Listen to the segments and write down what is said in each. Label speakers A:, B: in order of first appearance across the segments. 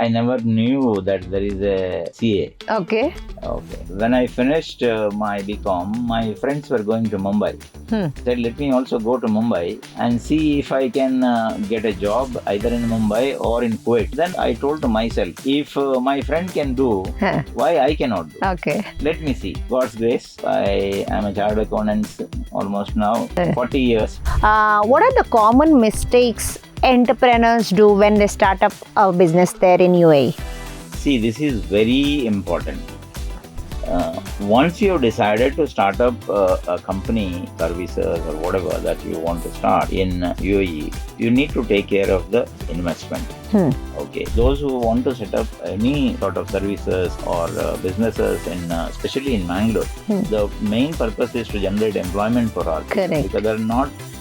A: I never knew that there is a CA.
B: Okay.
A: Okay. When I finished my BCom, my friends were going to Mumbai. Said, let me also go to Mumbai and see if I can get a job either in Mumbai or in Kuwait. Then I told to myself, if my friend can do, why I cannot do?
B: Okay.
A: Let me see. God's grace. I am a chartered accountant almost now 40 years.
B: What are the common mistakes entrepreneurs do when they start up a business there in UAE?
A: See, this is very important. Once you have decided to start up a company, services or whatever that you want to start in UAE, you need to take care of the investment. Okay, those who want to set up any sort of services or businesses in, especially in Mangalore, the main purpose is to generate employment for all.
B: Correct.
A: Because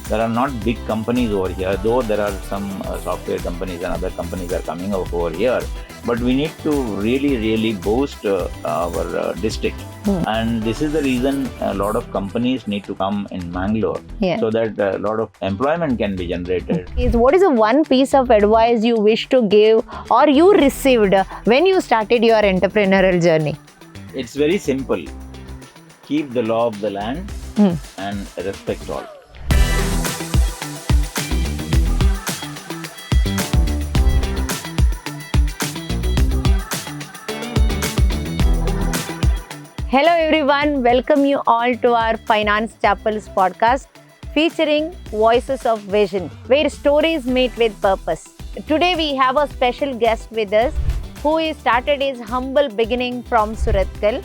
A: there are not big companies over here, though there are some software companies and other companies are coming up over here. But we need to really boost our district. And this is the reason a lot of companies need to come in Mangalore, so that a lot of employment can be generated.
B: What is the one piece of advice you wish to give or you received when you started your entrepreneurial journey?
A: It's very simple. Keep the law of the land and respect all.
B: Hello everyone, welcome you all to our Finance Chapels podcast featuring Voices of Vision, where stories meet with purpose. Today we have a special guest with us who started his humble beginning from Surathkal,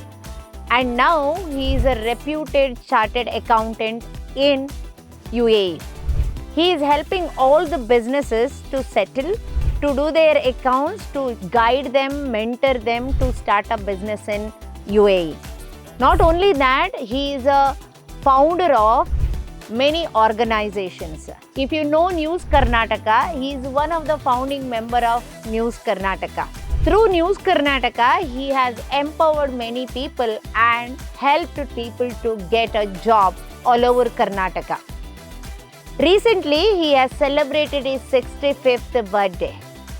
B: and now he is a reputed chartered accountant in UAE. He is helping all the businesses to settle, to do their accounts, to guide them, mentor them to start a business in UAE. Not only that, he is a founder of many organizations. If you know News Karnataka, he is one of the founding member of News Karnataka. Through News Karnataka, he has empowered many people and helped people to get a job all over Karnataka. Recently, he has celebrated his 65th birthday.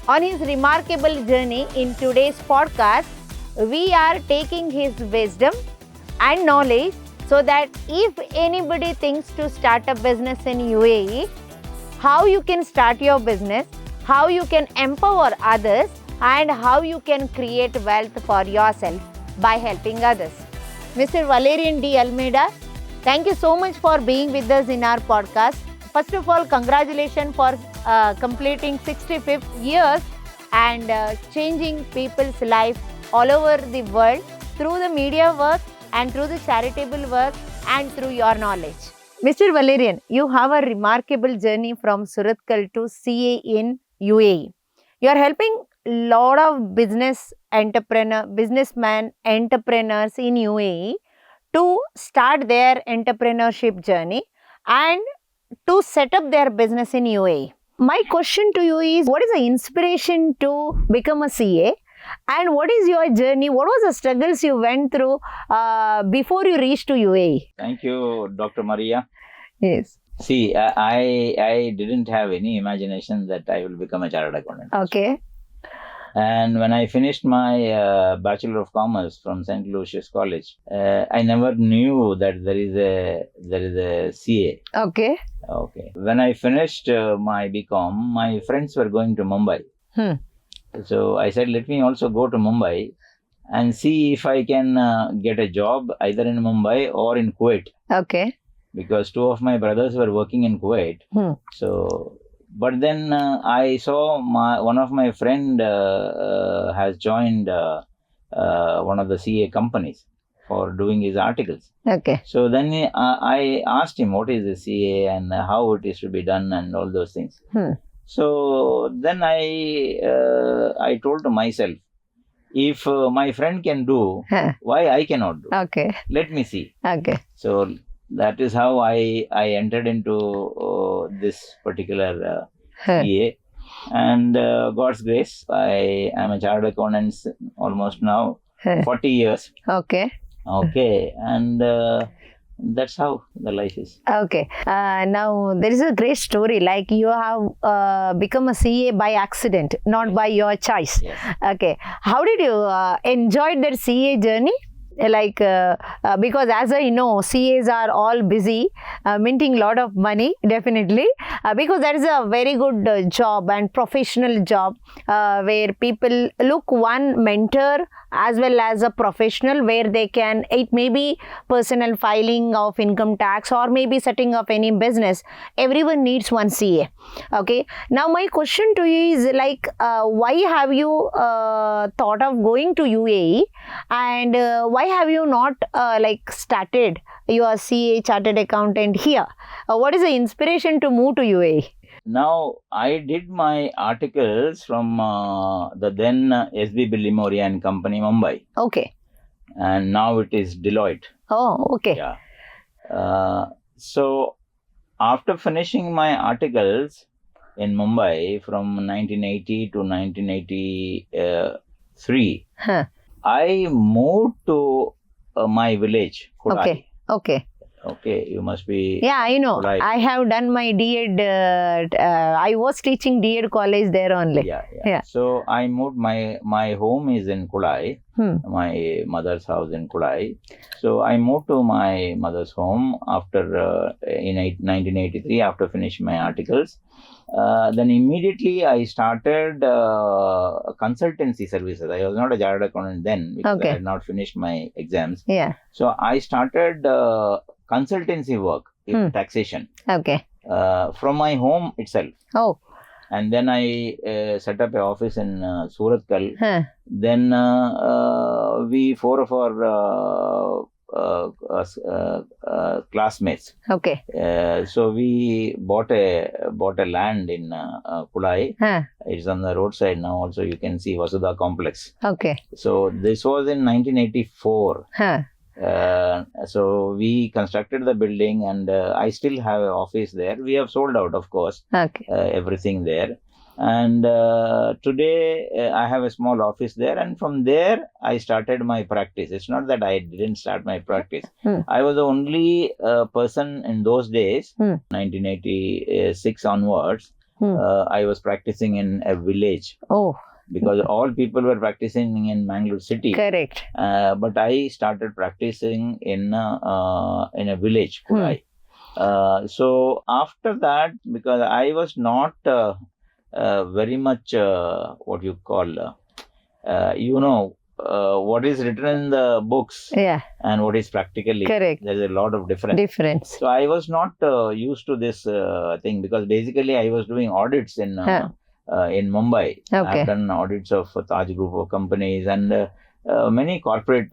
B: On his remarkable journey in today's podcast, we are taking his wisdom and knowledge so that if anybody thinks to start a business in UAE, how you can start your business, how you can empower others, and how you can create wealth for yourself by helping others. Mr. Valerian D. Almeida, thank you so much for being with us in our podcast. First of all, congratulations for completing 65th years and changing people's life all over the world through the media work and through the charitable work and through your knowledge. Mr. Valerian, you have a remarkable journey from Surathkal to CA in UAE. You are helping a lot of businessmen, entrepreneurs in UAE to start their entrepreneurship journey and to set up their business in UAE. My question to you is, what is the inspiration to become a CA? And what is your journey? What was the struggles you went through before you reached to UAE?
A: Thank you, Dr. Maria.
B: Yes.
A: See, I didn't have any imagination that I will become a chartered accountant.
B: Okay.
A: And when I finished my Bachelor of Commerce from St. Lucia's College, I never knew that there is a CA.
B: Okay.
A: Okay. When I finished my BCom, my friends were going to Mumbai. So I said, let me also go to Mumbai and see if I can get a job either in Mumbai or in Kuwait.
B: Okay.
A: Because two of my brothers were working in Kuwait. So, but then I saw one of my friend has joined one of the CA companies for doing his articles.
B: Okay.
A: So then I asked him what is the CA and how it is to be done and all those things. So then I told to myself, if my friend can do, why I cannot do?
B: Okay.
A: Let me see.
B: Okay.
A: So that is how I entered into this particular CA. And God's grace, I am a chartered accountant almost now 40 years.
B: Okay.
A: Okay. And That's how the life is.
B: Okay. Now, there is a great story. Like you have become a CA by accident, not by your choice.
A: Yes.
B: Okay. How did you enjoy that CA journey? Like because as I know, CAs are all busy minting lot of money, definitely, because that is a very good job and professional job where people look one mentor as well as a professional, where they can, it may be personal filing of income tax or maybe setting up any business. Everyone needs one CA. Okay. Now my question to you is like, why have you thought of going to UAE, and why have you not like started your CA chartered accountant here? What is the inspiration to move to UAE?
A: Now, I did my articles from the then SB Billimorian Company, Mumbai,
B: Okay.
A: and now it is Deloitte.
B: Oh, okay.
A: Yeah. So, after finishing my articles in Mumbai from 1980 to 1983,
B: Huh.
A: I moved to my village, Kodai.
B: Okay. Okay.
A: Okay, you must be.
B: Yeah, I know.
A: Kodai.
B: I have done my D.Ed. I was teaching D.Ed college there only.
A: Yeah. So I moved. My home is in Kodai. My mother's house in Kodai. So I moved to my mother's home after in 1983, after finishing my articles. Then immediately I started consultancy services. I was not a chartered accountant then because I had not finished my exams.
B: Yeah.
A: So I started consultancy work in taxation.
B: Okay.
A: From my home itself.
B: Oh.
A: And then I set up an office in Suratkal.
B: Huh.
A: Then we, four of our classmates.
B: Okay.
A: So we bought a land in Kulai.
B: Huh.
A: It's on the roadside now. Also, you can see Vasudha complex.
B: Okay.
A: So this was in 1984.
B: Huh.
A: So we constructed the building, and I still have an office there. We have sold out, of course,
B: Okay.
A: everything there. And today I have a small office there, and from there I started my practice. It's not that I didn't start my practice. I was the only person in those days, 1986 onwards. I was practicing in a village.
B: Oh.
A: Because all people were practicing in Mangalore city.
B: Correct.
A: But I started practicing in a village, Kodai. So after that, because I was not very much what you call, what is written in the books and what is practically.
B: Correct.
A: There's a lot of difference. So I was not used to this thing, because basically I was doing audits in Mumbai.
B: Okay.
A: I've done audits of Taj Group of companies and many corporate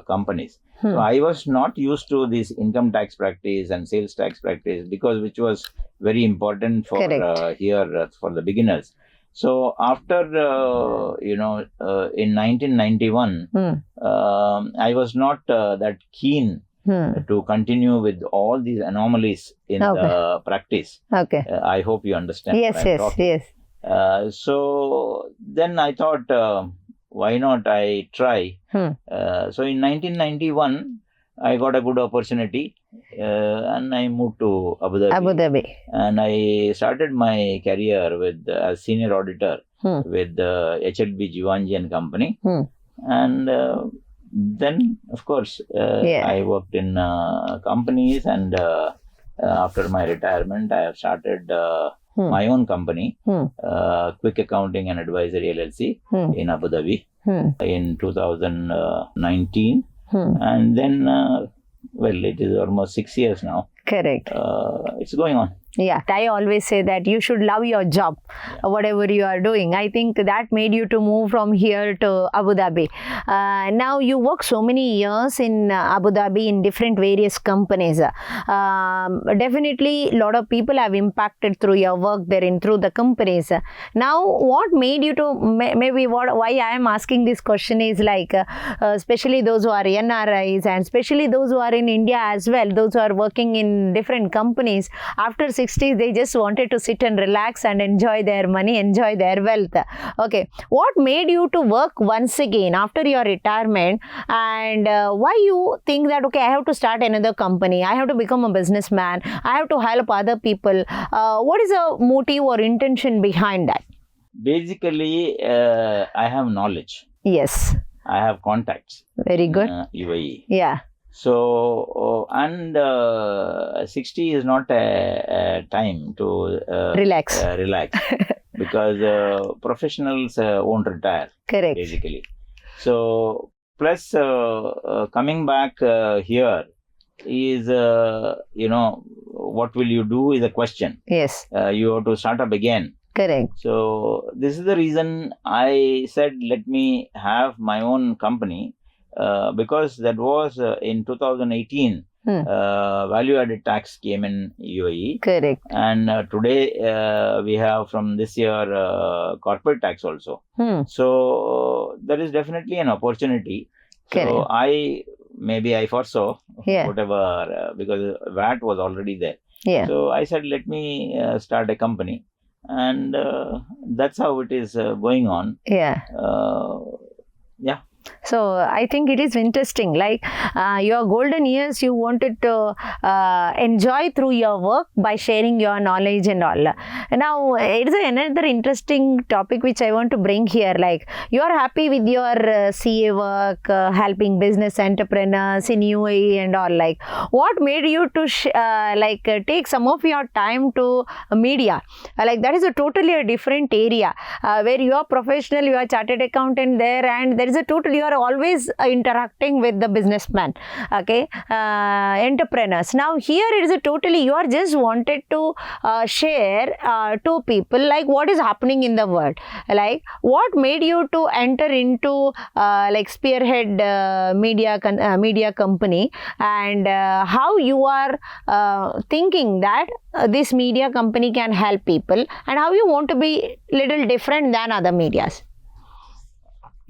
A: companies. So I was not used to this income tax practice and sales tax practice, because which was very important for here for the beginners. So after in 1991, I was not that keen to continue with all these anomalies in the practice.
B: Okay.
A: I hope you understand.
B: Yes.
A: So then I thought, why not I try? So in 1991, I got a good opportunity and I moved to Abu Dhabi. And I started my career with as senior auditor with HLB Jivanji and Company. And then, of course, I worked in companies, and after my retirement, I have started my own company, Quick Accounting and Advisory LLC in Abu Dhabi in 2019. And then, it is almost 6 years now.
B: Correct.
A: It's going on.
B: Yeah, I always say that you should love your job, whatever you are doing. I think that made you to move from here to Abu Dhabi. Now you work so many years in Abu Dhabi in different various companies. Definitely, a lot of people have impacted through your work there and through the companies. Now, what made you to why I am asking this question is like, especially those who are NRIs and especially those who are in India as well, those who are working in different companies. After 6 60s, they just wanted to sit and relax and enjoy their money, enjoy their wealth. Okay, what made you to work once again after your retirement, and why you think that, okay, I have to start another company, I have to become a businessman, I have to help other people? What is the motive or intention behind that?
A: Basically, I have knowledge.
B: Yes.
A: I have contacts.
B: Very good.
A: UAE.
B: Yeah.
A: So, and 60 is not a time to
B: relax.
A: Because professionals won't retire.
B: Correct.
A: Basically. So, plus coming back here is, what will you do is a question.
B: Yes.
A: You have to start up again.
B: Correct.
A: So, this is the reason I said, let me have my own company. Because that was in 2018, value-added tax came in UAE.
B: Correct.
A: And today we have from this year corporate tax also. So there is definitely an opportunity. So maybe I foresaw whatever, because VAT was already there.
B: Yeah.
A: So I said, let me start a company. And that's how it is going on.
B: Yeah.
A: Yeah.
B: So I think it is interesting, like your golden years you wanted to enjoy through your work by sharing your knowledge and all. Now it is another interesting topic which I want to bring here, like you are happy with your CA work, helping business entrepreneurs in UAE and all. Like what made you to take some of your time to media? Like that is a totally different area where you are professional, you are chartered accountant there, and there is a total, you are always interacting with the businessman, okay, entrepreneurs. Now here it is a totally, you are just wanted to share to people like what is happening in the world. Like what made you to enter into like spearhead media company, and how you are thinking that this media company can help people, and how you want to be little different than other medias?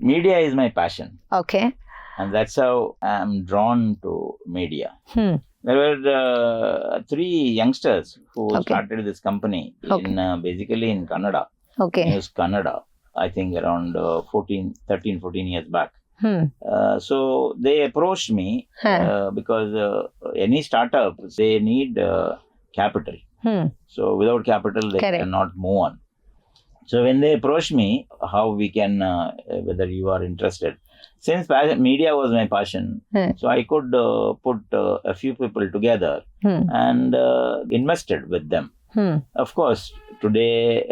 A: Media is my passion.
B: Okay.
A: And that's how I'm drawn to media. There were 3 youngsters who started this company in basically in Kannada.
B: Okay.
A: News Kannada, I think around 14 years back. So they approached me because any startup, they need capital. So without capital, they cannot move on. So when they approached me, how we can, whether you are interested, since media was my passion, so I could put a few people together and invested with them. Of course, today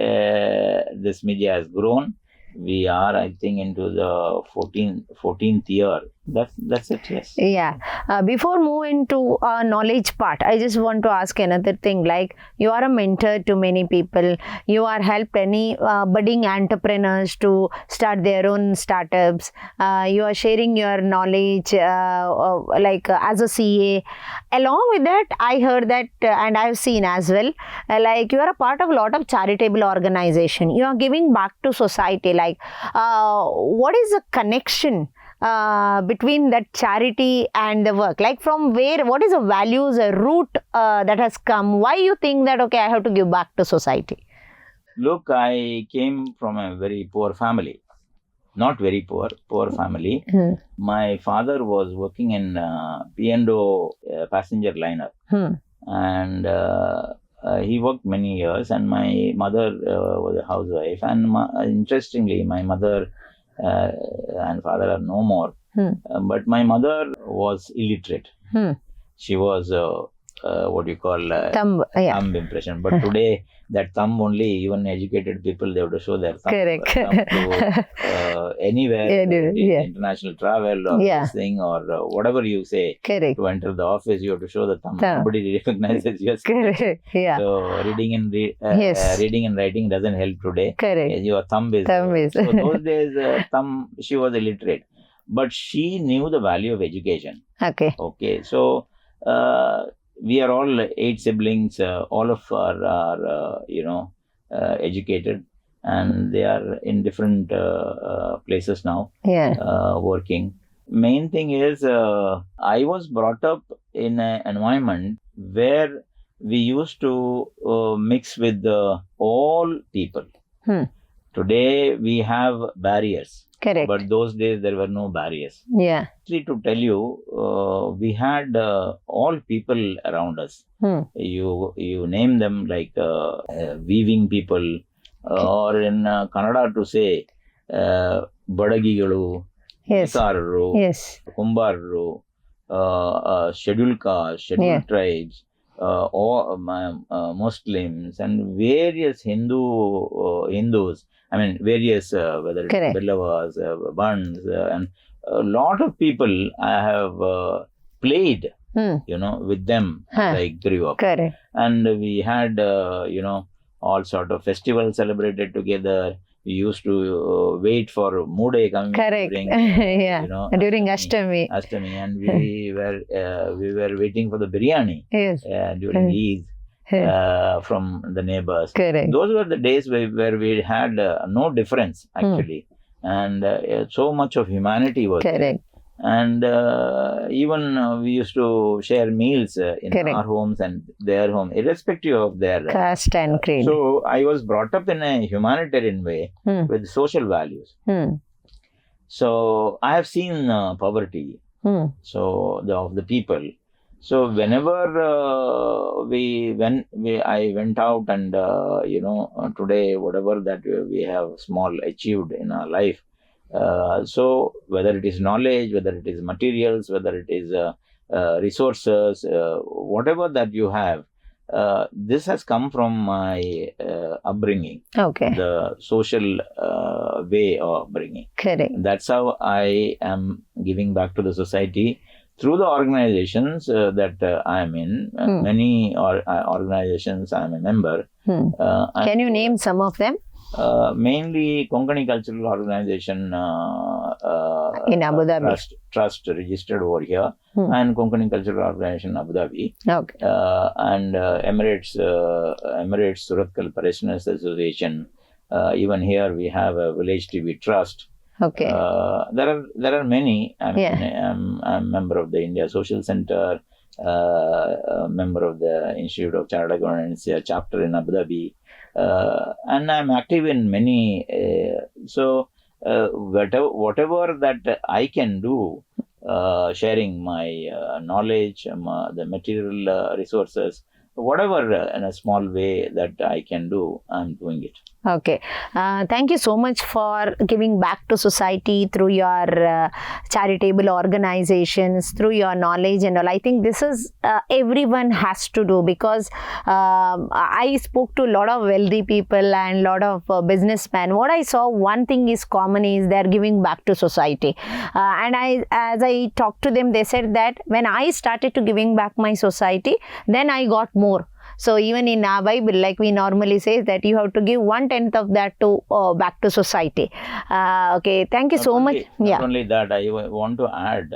A: this media has grown. We are, I think, into the 14th year. That's it, yes. Yeah.
B: Before moving to knowledge part, I just want to ask another thing. Like you are a mentor to many people. You are helped any budding entrepreneurs to start their own startups. You are sharing your knowledge as a CA. Along with that, I heard that and I've seen as well, like you are a part of a lot of charitable organization. You are giving back to society. Like what is the connection between that charity and the work? Like from where, what is the values, a root that has come? Why you think that, okay, I have to give back to society?
A: Look, I came from a very poor family. Not very poor family. My father was working in P&O passenger liner. And he worked many years, and my mother was a housewife. And interestingly, my mother and father are no more. But my mother was illiterate. She was what you call thumb impression. But today, that thumb only, even educated people, they have to show their thumb.
B: Correct.
A: Thumb to anywhere, international travel or this thing or whatever you say.
B: Correct.
A: To enter the office, you have to show the thumb. Nobody recognizes your
B: Correct. Yeah.
A: So reading and writing doesn't help today.
B: Correct.
A: Your thumb is. So those days, thumb, she was illiterate, but she knew the value of education. Okay. So we are all 8 siblings. All of are educated, and they are in different places now. Working. Main thing is, I was brought up in an environment where we used to mix with all people.
B: Hmm.
A: Today we have barriers.
B: Correct.
A: But those days there were no barriers.
B: Yeah.
A: Actually, to tell you, we had all people around us.
B: Hmm.
A: You name them, like weaving people, or in Kannada to say, Badagigalu,
B: Yes.
A: Nekararu,
B: Yes.
A: Kumbararu, scheduled castes, scheduled tribes, or Muslims, and various Hindus. I mean, various whether it's
B: Correct.
A: Billavas, Bunds, and a lot of people I have played, with them as I grew up.
B: Correct.
A: And we had, all sort of festivals celebrated together. We used to wait for Moode coming.
B: Correct.
A: During,
B: During Ashtami.
A: Ashtami, and we were waiting for the biryani.
B: Yes.
A: During Eid. From the neighbors.
B: Correct.
A: Those were the days where we had no difference actually, and so much of humanity was there.
B: Correct.
A: And even we used to share meals in
B: Correct.
A: our homes and their home, irrespective of their
B: caste and creed.
A: So I was brought up in a humanitarian way with social values. So I have seen poverty. So of the people. So whenever I went out and today whatever that we have small achieved in our life. So whether it is knowledge, whether it is materials, whether it is resources, whatever that you have, this has come from my upbringing.
B: Okay.
A: The social way of upbringing.
B: Correct.
A: That's how I am giving back to the society through the organizations that I am in. Many organizations I am a member.
B: Can you name some of them?
A: Mainly Konkani Cultural Organization
B: in Abu Dhabi.
A: Trust registered over here, and Konkani Cultural Organization Abu Dhabi.
B: Okay.
A: And Emirates Surathkal Parishioners Association. Even here we have a Village TV Trust.
B: Okay.
A: There are many. I'm a member of the India Social Center, a member of the Institute of Chartered Accountants chapter in Abu Dhabi, and I'm active in many. Whatever that I can do, sharing my knowledge, the material resources, whatever in a small way that I can do, I'm doing it.
B: Okay. Thank you so much for giving back to society through your charitable organizations, through your knowledge and all. I think this is everyone has to do, because I spoke to a lot of wealthy people and a lot of businessmen. What I saw, one thing is common, is they're giving back to society. And as I talked to them, they said that when I started to giving back my society, then I got more. So even in our Bible, like we normally say that you have to give 1/10 of that to back to society. Okay, thank you so much.
A: Not only that, I want to add.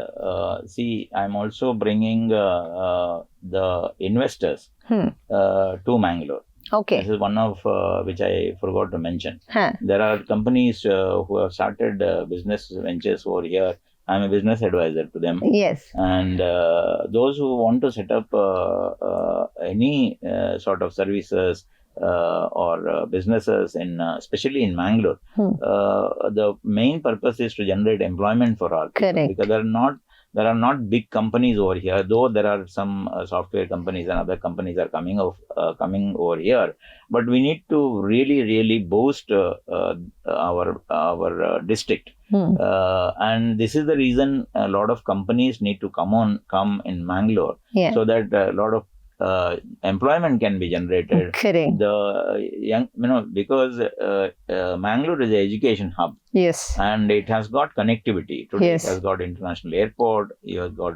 A: See, I'm also bringing the investors to Mangalore.
B: Okay.
A: This is one of which I forgot to mention. There are companies who have started business ventures over here. I'm a business advisor to them.
B: Yes.
A: And those who want to set up any sort of services or businesses, especially in Mangalore, the main purpose is to generate employment for our people.
B: Correct.
A: Because there are not big companies over here, though there are some software companies and other companies are coming over here. But we need to really boost our district. And this is the reason a lot of companies need to come in Mangalore, so that a lot of employment can be generated.
B: Correct.
A: The young, because Mangalore is an education hub.
B: Yes.
A: And it has got connectivity. Today
B: Yes.
A: It has got international airport, you have got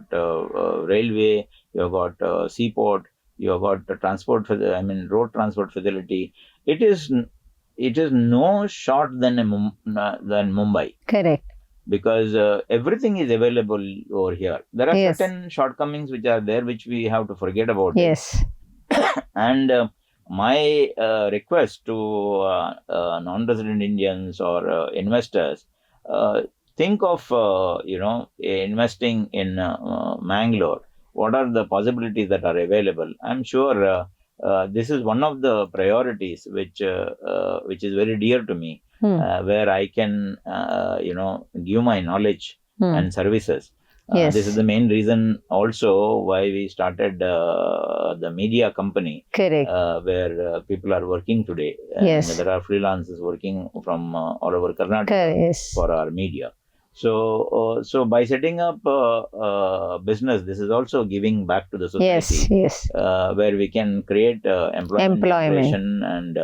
A: railway, you have got seaport, you have got road transport facility. It is no short than Mumbai.
B: Correct.
A: Because everything is available over here. There are certain shortcomings which are there, which we have to forget about.
B: Yes.
A: And my request to non-resident Indians or investors, think of investing in Mangalore. What are the possibilities that are available? I'm sure this is one of the priorities which is very dear to me, where I can give my knowledge and services. This is the main reason also why we started the media company.
B: Correct.
A: Where people are working today.
B: Yes.
A: And there are freelancers working from all over Karnataka
B: Yes.
A: for our media. So by setting up business, this is also giving back to the society.
B: Yes.
A: Where we can create employment generation, and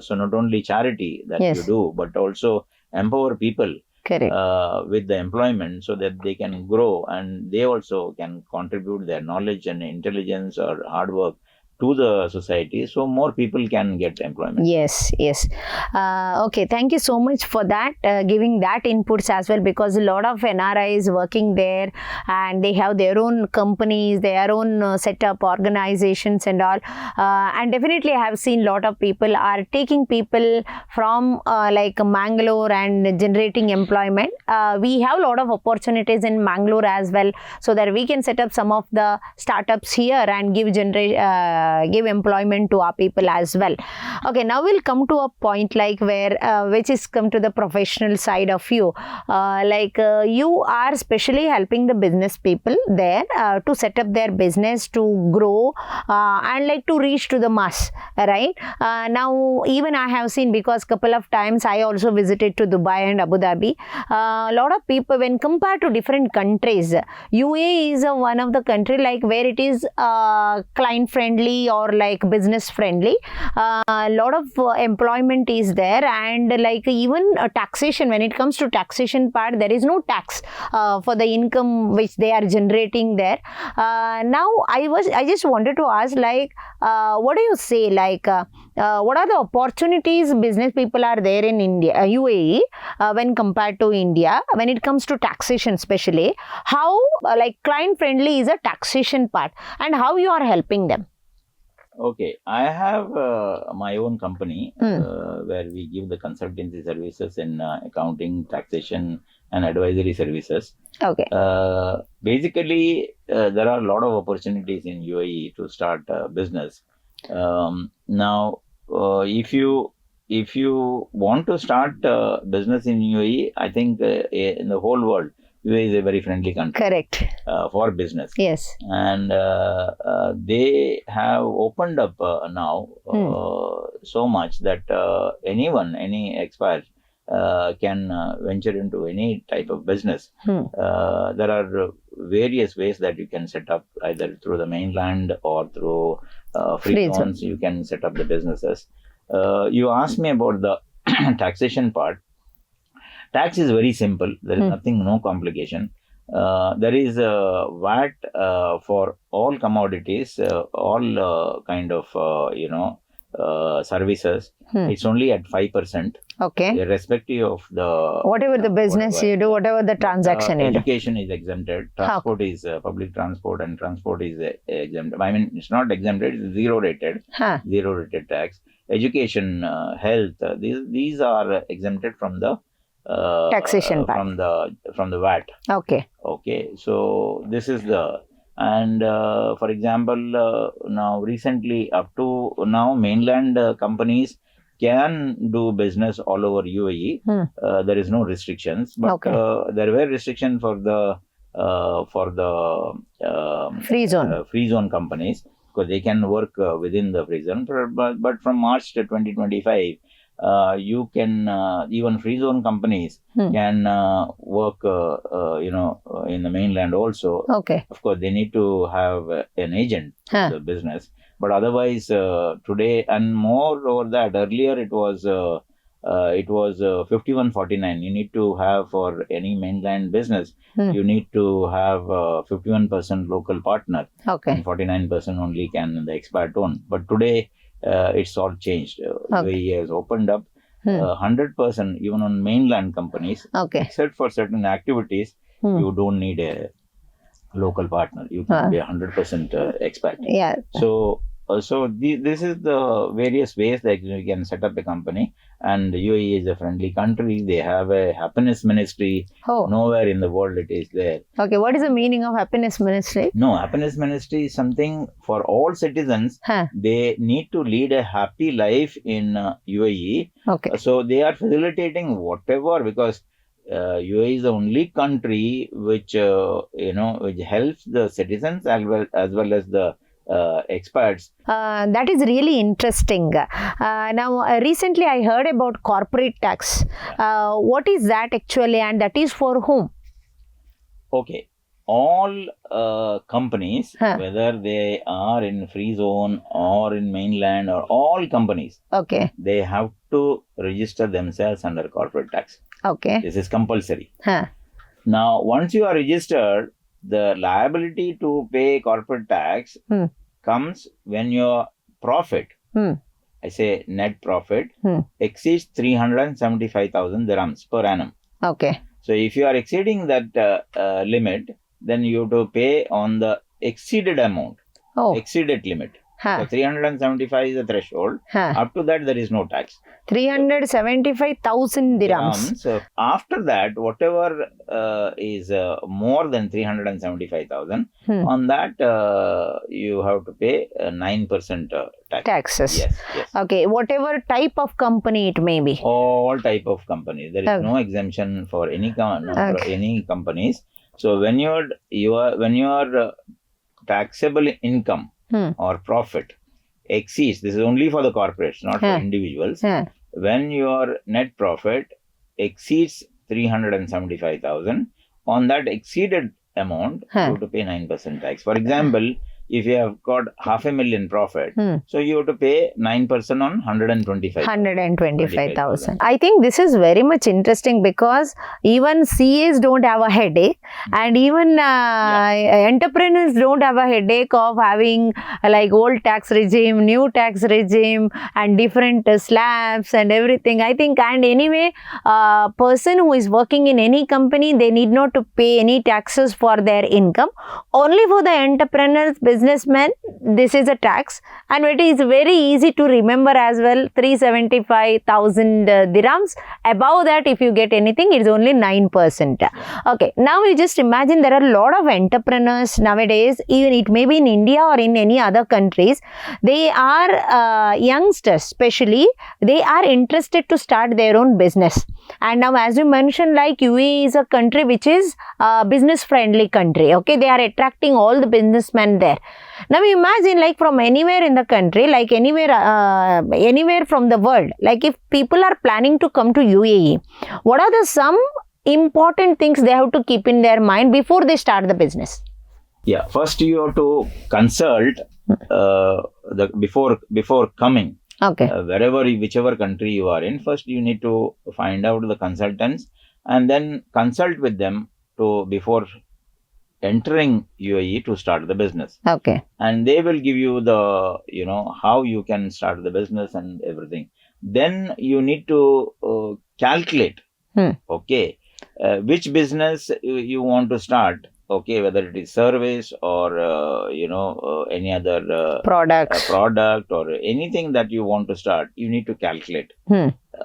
A: so not only charity that you do, but also empower people.
B: Correct.
A: With the employment, so that they can grow and they also can contribute their knowledge and intelligence or hard work to the society, so more people can get employment.
B: Yes. Okay, thank you so much for that, giving that inputs as well, because a lot of NRIs working there and they have their own companies, their own setup, organizations and all. And definitely I have seen a lot of people are taking people from like Mangalore and generating employment. We have a lot of opportunities in Mangalore as well, so that we can set up some of the startups here and give employment to our people as well. Okay, now we'll come to a point like where which is come to the professional side of you. You are specially helping the business people there to set up their business, to grow and like to reach to the mass, right? Now even I have seen, because couple of times I also visited to Dubai and Abu Dhabi. A lot of people, when compared to different countries, UAE is one of the country like where it is client friendly or like business friendly. A lot of employment is there, and like even taxation, when it comes to taxation part, there is no tax for the income which they are generating there. Now I just wanted to ask, like what do you say, like what are the opportunities business people are there in India, UAE, when compared to India, when it comes to taxation especially? How like client friendly is a taxation part, and how you are helping them?
A: Okay, I have my own company where we give the consultancy services in accounting, taxation, and advisory services.
B: Okay.
A: Basically, there are a lot of opportunities in UAE to start a business. Now, if you want to start business in UAE, I think in the whole world, UAE is a very friendly country.
B: Correct.
A: For business.
B: Yes.
A: And they have opened up now so much that any expat can venture into any type of business. There are various ways that you can set up, either through the mainland or through free zones. You can set up the businesses. You asked me about the taxation part. Tax is very simple. There is nothing, no complication. There is a VAT for all commodities, all kind of services. It's only at 5%.
B: Okay.
A: Irrespective of the
B: whatever the business you do, whatever the transaction you do.
A: Education is exempted. Transport is public transport, and transport is exempted. I mean, it's not exempted. It's zero rated. Zero rated tax. Education, health. These are exempted from the
B: taxation part.
A: from the VAT. Okay. So this is the, and for example, now recently up to now, mainland companies can do business all over UAE. There is no restrictions, but there were restrictions for the free zone companies, because they can work within the free zone. But from March to 2025. You can even free zone companies can work in the mainland also. Of course, they need to have an agent for the business, but otherwise today, and more over that, earlier it was 5149. You need to have, for any mainland business, you need to have 51% local partner, and 49% only can the expat own. But today it's all changed. UAE has opened up 100% even on mainland companies. Except for certain activities, you don't need a local partner. You can be 100% expat.
B: Yeah.
A: So this is the various ways that you can set up a company. And UAE is a friendly country. They have a happiness ministry.
B: Oh.
A: Nowhere in the world it is there.
B: Okay, what is the meaning of happiness ministry?
A: No, happiness ministry is something for all citizens.
B: Huh.
A: They need to lead a happy life in UAE.
B: Okay.
A: So they are facilitating whatever, because UAE is the only country which which helps the citizens as well as the experts.
B: That is really interesting. Now, recently I heard about corporate tax. What is that actually, and that is for whom?
A: Okay. All companies, whether they are in free zone or in mainland, or all companies,
B: okay,
A: they have to register themselves under corporate tax.
B: Okay.
A: This is compulsory.
B: Huh.
A: Now, once you are registered, the liability to pay corporate tax comes when your profit, I say net profit, exceeds 375,000 dirhams per annum.
B: Okay.
A: So, if you are exceeding that limit, then you have to pay on the exceeded amount, exceeded limit. So 375 is the threshold. Up to that, there is no tax.
B: 375,000 dirhams.
A: So after that, whatever is more than 375,000, on that you have to pay 9% tax.
B: Taxes.
A: Yes, yes.
B: Okay, whatever type of company it may be.
A: All type of companies. There is no exemption for any for any companies. So when your taxable income or profit exceeds, this is only for the corporates, not for individuals. When your net profit exceeds 375,000, on that exceeded amount, you have to pay 9% tax. For example, if you have got 500,000 profit, so you have to pay 9% on 125,000.
B: I think this is very much interesting, because even CAs don't have a headache, and even entrepreneurs don't have a headache of having like old tax regime, new tax regime, and different slabs and everything. I think, and anyway, a person who is working in any company, they need not to pay any taxes for their income. Only for the entrepreneurs, businessmen, this is a tax, and it is very easy to remember as well. 375,000 dirhams. Above that, if you get anything, it's only 9%. Okay, now you just imagine there are a lot of entrepreneurs nowadays, even it may be in India or in any other countries. They are youngsters, especially, they are interested to start their own business. And now, as you mentioned, like UAE is a country which is a business friendly country. Okay, they are attracting all the businessmen there. Now imagine, like from anywhere in the country, like anywhere from the world, like if people are planning to come to UAE, what are the some important things they have to keep in their mind before they start the business?
A: Yeah, first you have to consult before coming.
B: Okay.
A: Whichever country you are in, first you need to find out the consultants and then consult with them before entering UAE to start the business.
B: Okay.
A: And they will give you the, how you can start the business and everything. Then you need to calculate, okay, which business you want to start. Okay, whether it is service or, any other product or anything that you want to start, you need to calculate.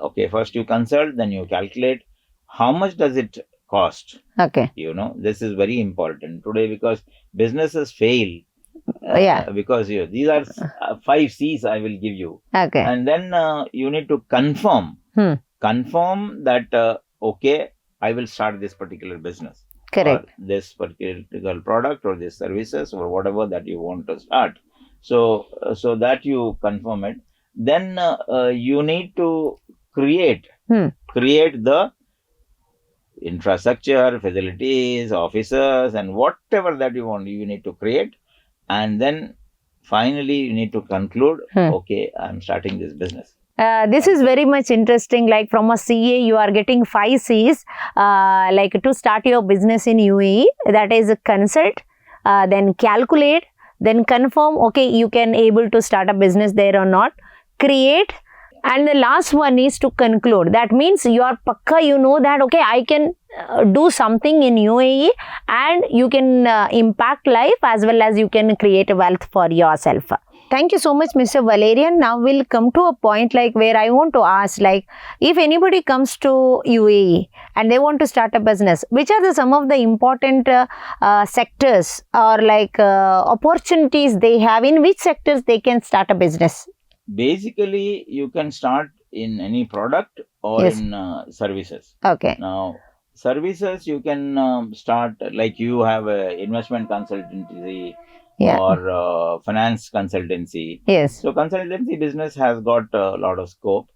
A: Okay, first you consult, then you calculate how much does it cost.
B: Okay.
A: This is very important today because businesses fail. Because these are 5 C's I will give you.
B: Okay.
A: And then you need to confirm that, okay, I will start this particular business.
B: Correct.
A: Or this particular product or this services or whatever that you want to start. So that you confirm it. Then you need to create the infrastructure, facilities, officers, and whatever that you want, you need to create. And then finally you need to conclude, okay, I'm starting this business.
B: This is very much interesting. Like from a CA, you are getting 5 C's like to start your business in UAE. That is consult, then calculate, then confirm, okay, you can able to start a business there or not, create, and the last one is to conclude. That means you are pakka, that, okay, I can do something in UAE and you can impact life as well as you can create wealth for yourself. Thank you so much, Mr. Valerian. Now we'll come to a point like where I want to ask, like, if anybody comes to UAE and they want to start a business, which are some of the important sectors or like opportunities they have? In which sectors they can start a business?
A: Basically, you can start in any product or
B: Yes.
A: in services.
B: Okay.
A: Now, services you can start like you have a investment consultancy
B: Yeah.
A: or finance consultancy.
B: Yes.
A: So consultancy business has got a lot of scope,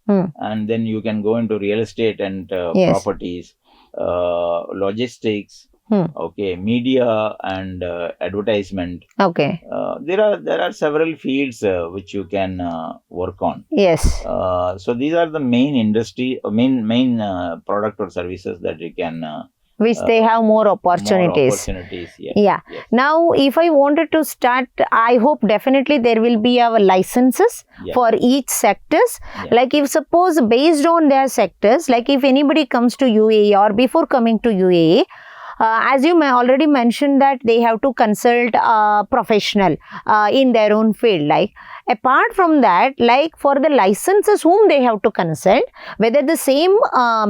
A: and then you can go into real estate and
B: Yes.
A: properties, logistics,
B: Hmm.
A: okay, media and advertisement.
B: Okay.
A: There are several fields which you can work on.
B: Yes.
A: So these are the main industry, main product or services that you can.
B: Which they have more opportunities.
A: Yes.
B: Yeah.
A: Yes.
B: Now, if I wanted to start, I hope definitely there will be our licenses
A: Yeah.
B: for each sectors.
A: Yeah.
B: Like if suppose based on their sectors, like if anybody comes to UAE or before coming to UAE, as you may already mentioned that they have to consult a professional in their own field. Like apart from that, like for the licenses whom they have to consult, whether the same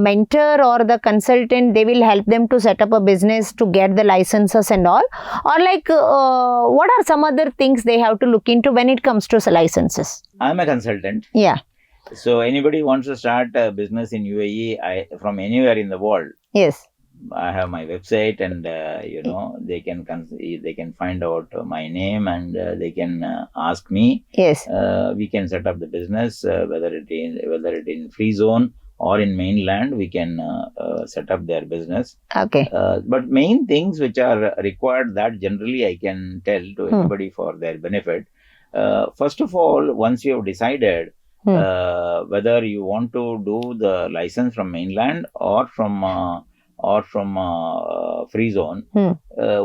B: mentor or the consultant, they will help them to set up a business to get the licenses and all, or like what are some other things they have to look into when it comes to licenses?
A: I'm a consultant.
B: Yeah.
A: So anybody wants to start a business in UAE, from anywhere in the world,
B: Yes.
A: I have my website, and they can find out my name, and they can ask me.
B: Yes.
A: We can set up the business, whether it in free zone or in mainland. We can set up their business.
B: Okay.
A: But main things which are required that generally I can tell to anybody for their benefit. First of all, once you have decided whether you want to do the license from mainland or from free zone,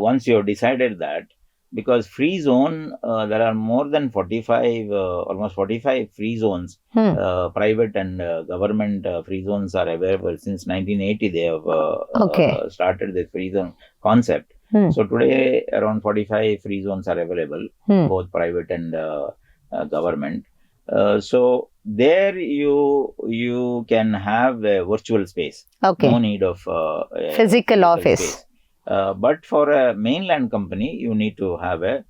A: once you have decided that, because free zone, there are more than 45, almost 45 free zones, private and government free zones are available. Since 1980, they have started this free zone concept. So today, around 45 free zones are available, both private and government. So there you can have a virtual space.
B: Okay.
A: No need of
B: physical office.
A: Space. But for a mainland company, you need to have a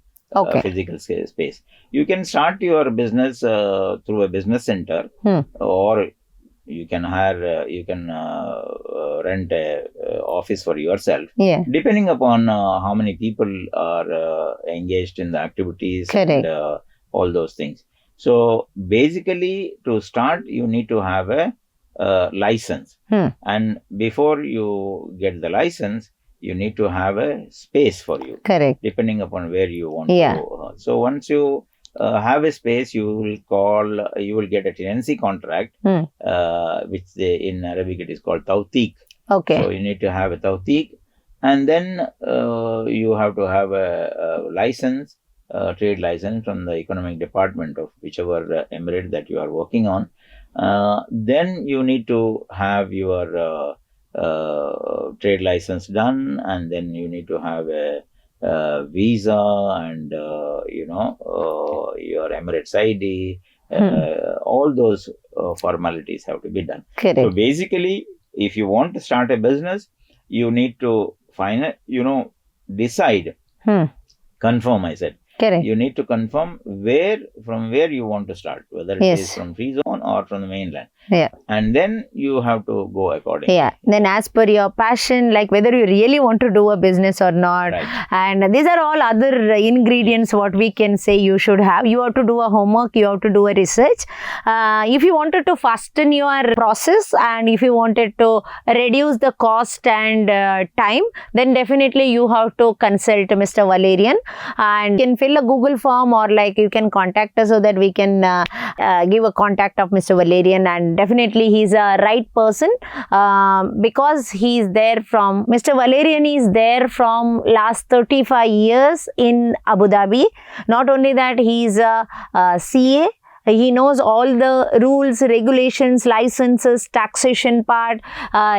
A: physical space. You can start your business through a business center, or you can hire, rent a office for yourself.
B: Yeah.
A: Depending upon how many people are engaged in the activities.
B: Correct.
A: And all those things. So basically, to start, you need to have a license, and before you get the license, you need to have a space for you. Correct. Depending upon where you want to. So once you have a space, you will get a tenancy contract, which in Arabic it is called tawteek. Okay. So you need to have a tawteek, and then you have to have a license. Trade license from the economic department of whichever emirate that you are working on. Then you need to have your trade license done, and then you need to have a visa and your Emirates ID. All those formalities have to be done. Correct. So basically, if you want to start a business, you need to decide, confirm, I said. Correct. You need to confirm from where you want to start, whether it is from free zone or from the mainland. Yeah. And then you have to go accordingly. Yeah. Then as per your passion, like whether you really want to do a business or not. Right. And these are all other ingredients what we can say you should have. You have to do a homework, you have to do a research. If you wanted to fasten your process and if you wanted to reduce the cost and time, then definitely you have to consult Mr. Valerian, and you can fill a Google form, or like you can contact us so that we can give a contact of Mr. Valerian, and definitely he's a right person because he's there from, Mr. Valerian is there from last 35 years in Abu Dhabi. Not only that, he's a CA
B: He knows all the rules, regulations, licenses, taxation part.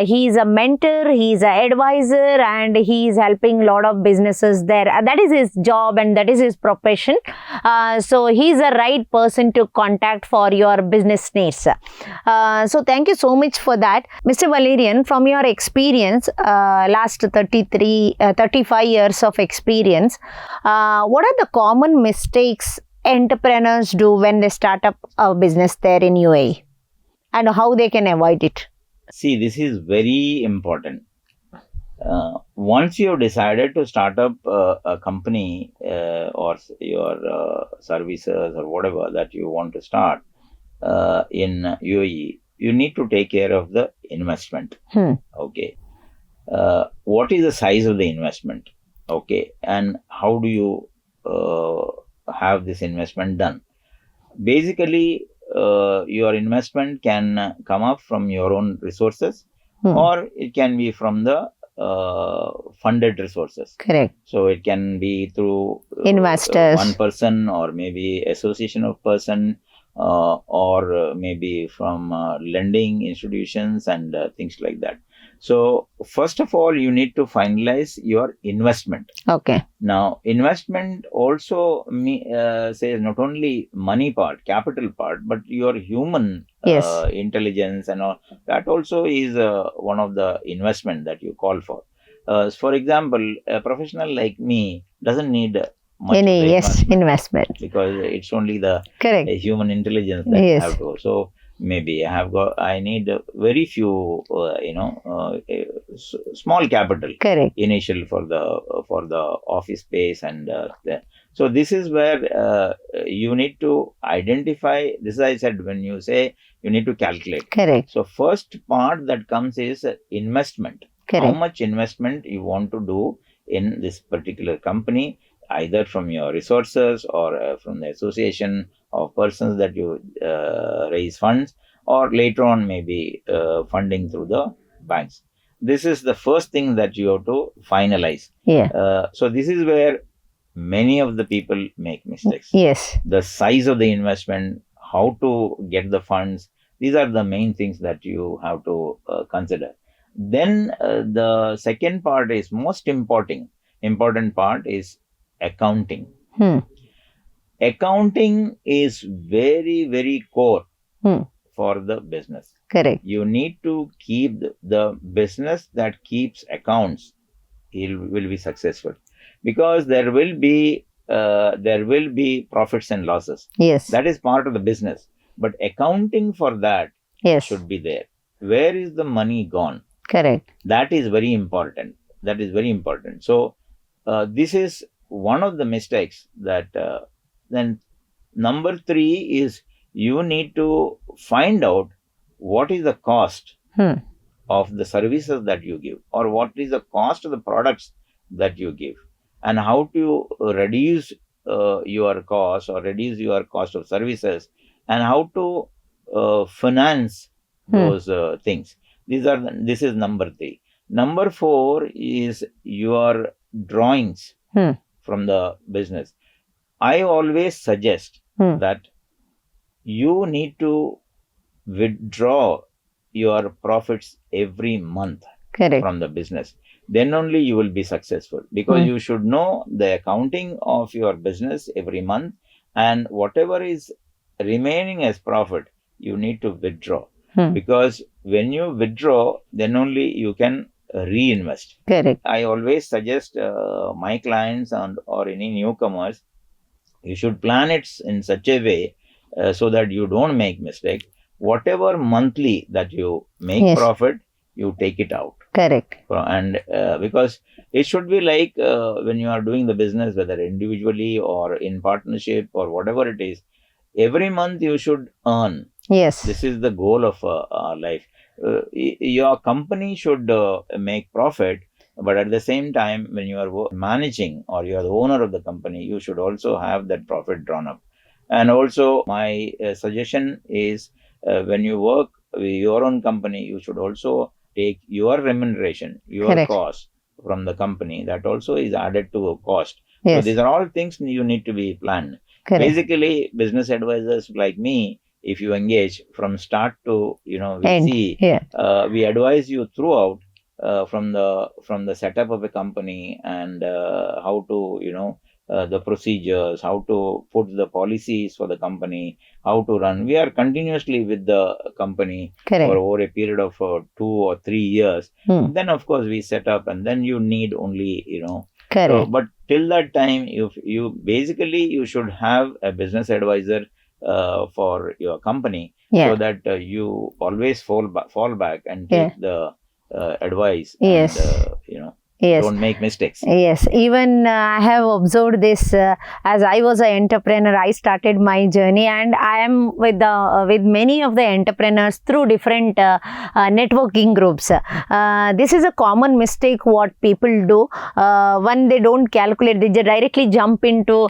B: He is a mentor, he is an advisor, and he is helping a lot of businesses there. That is his job and that is his profession. So he is the right person to contact for your business needs. So thank you so much for that. Mr. Valerian, from your experience, last 35 years of experience, what are the common mistakes entrepreneurs do when they start up a business there in UAE, and how they can avoid it?
A: See, this is very important. Once you have decided to start up a company or your services or whatever that you want to start in UAE, you need to take care of the investment. Okay. What is the size of the investment? Okay. And how do you have this investment done? Basically, your investment can come up from your own resources, or it can be from the funded resources.
B: Correct.
A: So it can be through
B: investors,
A: one person, or maybe association of person, or maybe from lending institutions and things like that. So first of all, you need to finalize your investment.
B: Okay.
A: Now, investment also says not only money part, capital part, but your human intelligence and all. That also is one of the investment that you call for. For example, a professional like me doesn't need much
B: any investment,
A: because it's only the human intelligence that I have to. So maybe I need very few, small capital initial for the office space, and so this is where you need to identify. This is, I said, when you say you need to calculate.
B: Correct.
A: So first part that comes is investment. How much investment you want to do in this particular company, either from your resources or from the association of persons that you raise funds, or later on maybe funding through the banks. This is the first thing that you have to finalize. So this is where many of the people make mistakes. The size of the investment, how to get the funds, these are the main things that you have to consider. Then the second part is most important part is accounting. Accounting is very, very core for the business. You need to keep the business that keeps accounts. It will be successful, because there will be profits and losses. That is part of the business, but accounting for that should be there. Where is the money gone? That is very important. So this is one of the mistakes that then number 3 is you need to find out what is the cost of the services that you give, or what is the cost of the products that you give, and how to reduce your cost or reduce your cost of services, and how to finance those things. This is number 3. Number 4 is your drawings from the business. I always suggest that you need to withdraw your profits every month from the business. Then only you will be successful, because you should know the accounting of your business every month, and whatever is remaining as profit, you need to withdraw. Because when you withdraw, then only you can reinvest. I always suggest my clients or any newcomers, you should plan it in such a way so that you don't make mistake. Whatever monthly that you make profit, you take it out. And because it should be like when you are doing the business, whether individually or in partnership or whatever it is, every month you should earn. This is the goal of life. Your company should make profit, but at the same time, when you are managing or you are the owner of the company, you should also have that profit drawn up. And also, my suggestion is when you work with your own company, you should also take your remuneration, your cost from the company. That also is added to a cost. So these are all things you need to be planned.
B: Correct.
A: Basically, business advisors like me, if you engage from start to, we
B: End.
A: see,
B: Yeah.
A: we advise you throughout, from the setup of a company, and how to, the procedures, how to put the policies for the company, how to run. We are continuously with the company
B: Correct.
A: for over a period of 2 or 3 years. Then of course we set up, and then you need only,
B: Correct.
A: so, but till that time, you should have a business advisor for your company,
B: Yeah.
A: so that you always fall back and
B: Yeah.
A: take the advice,
B: Yes.
A: and
B: Yes.
A: don't make mistakes.
B: Yes, even I have observed this as I was an entrepreneur. I started my journey, and I am with many of the entrepreneurs through different networking groups. This is a common mistake what people do when they don't calculate. They directly jump into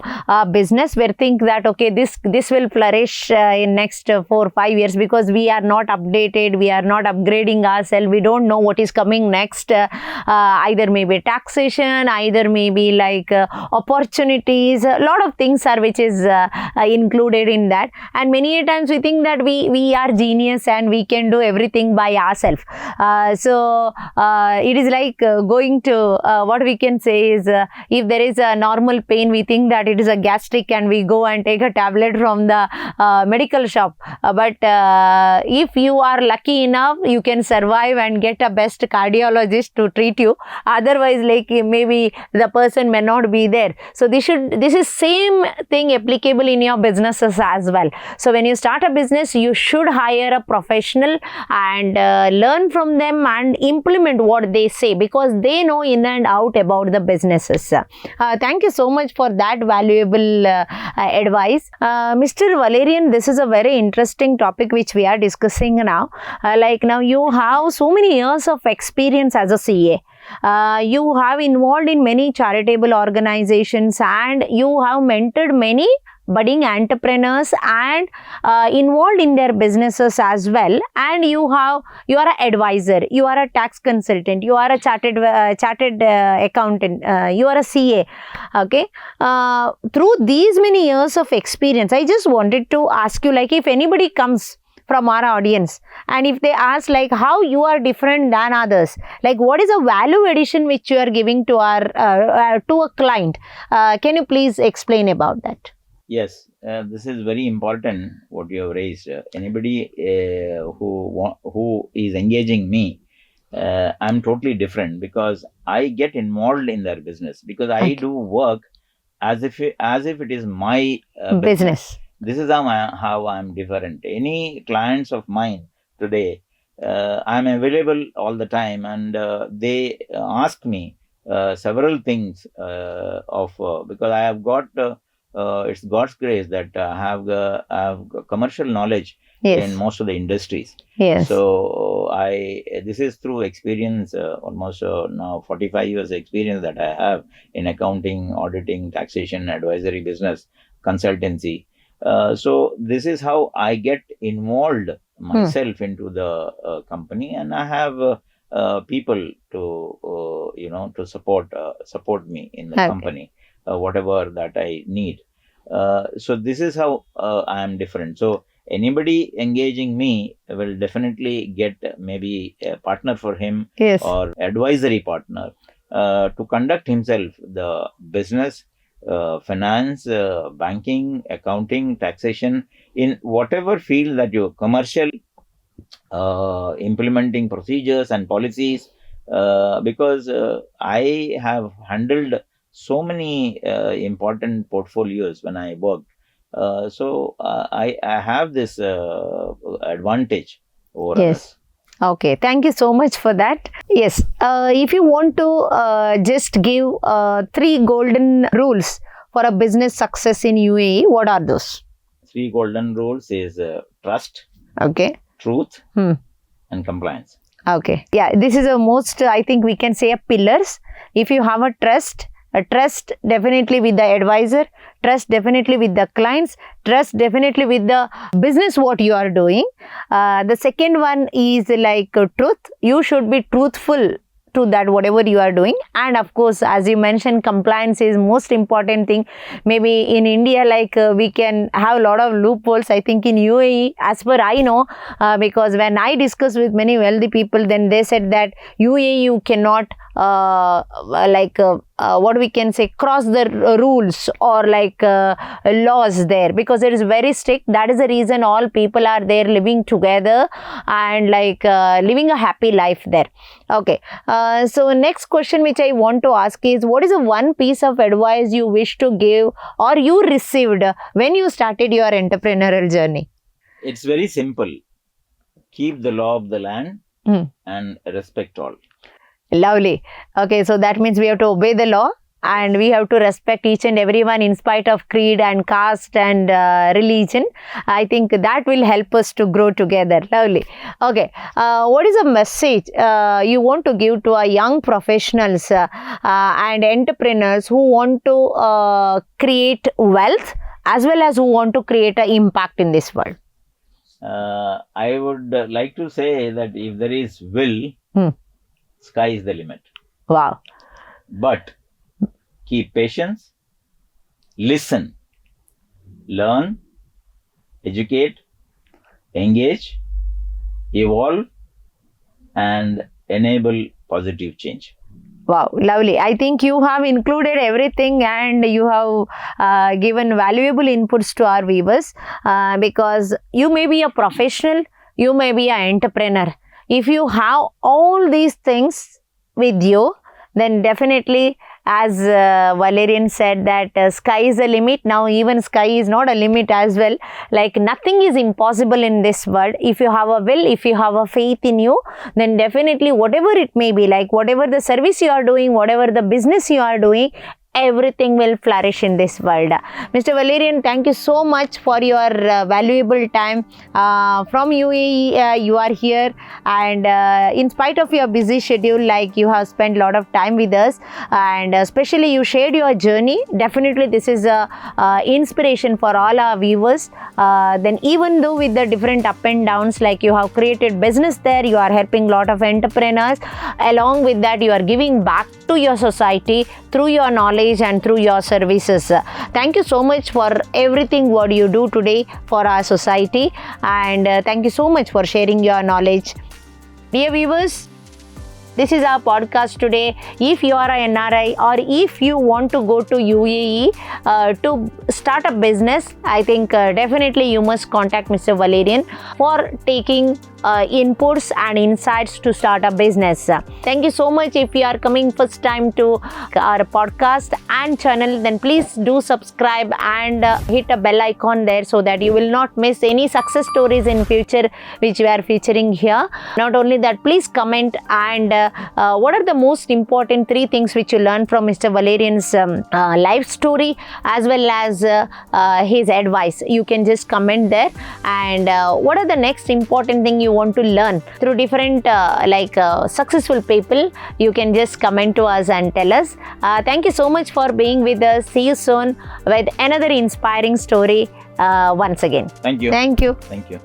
B: business where think that okay, this will flourish in next 4 or 5 years, because we are not updated, we are not upgrading ourselves, we don't know what is coming next. Either maybe taxation, either maybe like opportunities, a lot of things are which is included in that, and many a times we think that we are genius and we can do everything by ourselves. So it is like going to what we can say is if there is a normal pain, we think that it is a gastric and we go and take a tablet from the medical shop, but if you are lucky enough, you can survive and get a best cardiologist to treat you. Otherwise, like maybe the person may not be there. So this is same thing applicable in your businesses as well. So when you start a business, you should hire a professional and learn from them and implement what they say, because they know in and out about the businesses. Thank you so much for that valuable advice. Mr. Valerian, this is a very interesting topic which we are discussing now. Like now you have so many years of experience as a CA. You have involved in many charitable organizations, and you have mentored many budding entrepreneurs and involved in their businesses as well. And you are an advisor, you are a tax consultant, you are a chartered accountant, you are a CA. Okay, through these many years of experience, I just wanted to ask you, like, if anybody comes from our audience and if they ask like how you are different than others, like what is a value addition which you are giving to our to a client, can you please explain about that?
A: Yes, this is very important what you have raised. Anybody who is engaging me, I'm totally different, because I get involved in their business, because I do work as if it is my business. This is how I'm different. Any clients of mine today, I'm available all the time, and they ask me several things because I have got it's God's grace that I have commercial knowledge in most of the industries.
B: Yes.
A: So this is through experience, almost now 45 years experience that I have in accounting, auditing, taxation, advisory, business, consultancy. So this is how I get involved myself into the company, and I have people to to support me in the company, whatever that I need. So this is how I am different. So anybody engaging me will definitely get maybe a partner for him, or advisory partner to conduct himself the business, finance, banking, accounting, taxation, in whatever field that you commercial, implementing procedures and policies, because I have handled so many important portfolios when I worked. So I have this advantage over others.
B: Okay, thank you so much for that. Yes, if you want to just give 3 golden rules for a business success in UAE, what are those?
A: 3 golden rules is trust, truth, and compliance.
B: Okay, yeah, this is the most, I think we can say, a pillars. If you have a trust definitely with the advisor, trust definitely with the clients, trust definitely with the business what you are doing. The second one is like truth. You should be truthful to that whatever you are doing. And of course, as you mentioned, compliance is most important thing. Maybe in India, like we can have a lot of loopholes. I think in UAE, as per I know, because when I discussed with many wealthy people, then they said that UAE you cannot what we can say, cross the rules or laws there, because it is very strict. That is the reason all people are there living together and living a happy life there. Okay, so next question which I want to ask is, what is the one piece of advice you wish to give or you received when you started your entrepreneurial journey?
A: It's very simple. Keep the law of the land and respect all.
B: Lovely. Okay, so that means we have to obey the law and we have to respect each and everyone in spite of creed and caste and religion. I think that will help us to grow together. Lovely. Okay, what is a message you want to give to our young professionals and entrepreneurs who want to create wealth as well as who want to create an impact in this world?
A: I would like to say that if there is will, sky is the limit.
B: Wow.
A: But keep patience, listen, learn, educate, engage, evolve, and enable positive change.
B: Wow, lovely. I think you have included everything and you have given valuable inputs to our viewers because you may be a professional, you may be an entrepreneur. If you have all these things with you, then definitely, as Valerian said, that sky is the limit. Now even sky is not a limit as well. Like nothing is impossible in this world. If you have a will, if you have a faith in you, then definitely whatever it may be, like whatever the service you are doing, whatever the business you are doing, everything will flourish in this world. Mr. Valerian, thank you so much for your valuable time. From UAE, you are here, and in spite of your busy schedule, like you have spent a lot of time with us, and especially you shared your journey. Definitely, this is a inspiration for all our viewers. Then, even though with the different up and downs, like you have created business there, you are helping a lot of entrepreneurs. Along with that, you are giving back to your society through your knowledge and through your services. Thank you so much for everything what you do today for our society, and thank you so much for sharing your knowledge. Dear viewers, this is our podcast today. If you are a NRI or if you want to go to UAE to start a business, I think definitely you must contact Mr. Valerian for taking inputs and insights to start a business. Thank you so much. If you are coming first time to our podcast and channel, then please do subscribe and hit a bell icon there so that you will not miss any success stories in future which we are featuring here. Not only that, please comment and what are the most important 3 things which you learned from Mr. Valerian's life story as well as his advice. You can just comment there, and what are the next important thing you want to learn through different successful people. You can just comment to us and tell us. Thank you so much for being with us. See you soon with another inspiring story once again.
A: Thank you.
B: Thank you.
A: Thank you.